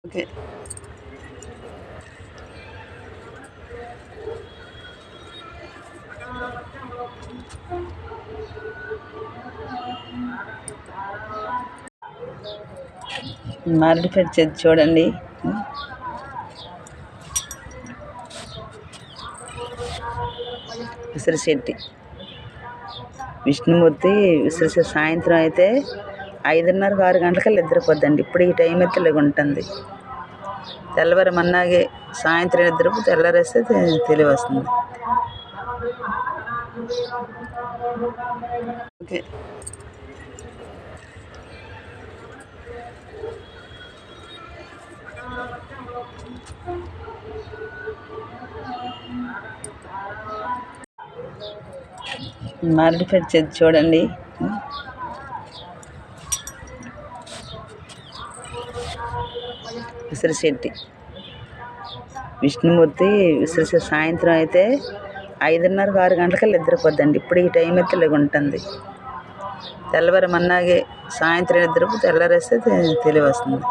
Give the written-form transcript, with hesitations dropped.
Okay. మారేడుపేట church చూడండి. విసరిశెట్టి విష్ణుమూర్తి సాయంత్రం అయితే 5:30 6 గంటలకల్లా నిద్రపోద్దండి. ఇప్పుడు ఈ టైం అయితే ఇలాగ ఉంటుంది. తెల్లవారు మన్నాగే సాయంత్రం నిద్రపు తెల్లారేస్తే తెలివి వస్తుంది. ఓకే. మారేడుపేట చర్చ్ చూడండి. విసరిశెట్టి విష్ణుమూర్తి సాయంత్రం అయితే 5:30 6 గంటలకల్లా నిద్రపోద్దండి. ఇప్పుడు ఈ టైం అయితే ఇలాగ ఉంటుంది. తెల్లవారు మన్నాగే సాయంత్రం నిద్రపు తెల్లారేస్తే తెలివి వస్తుంది.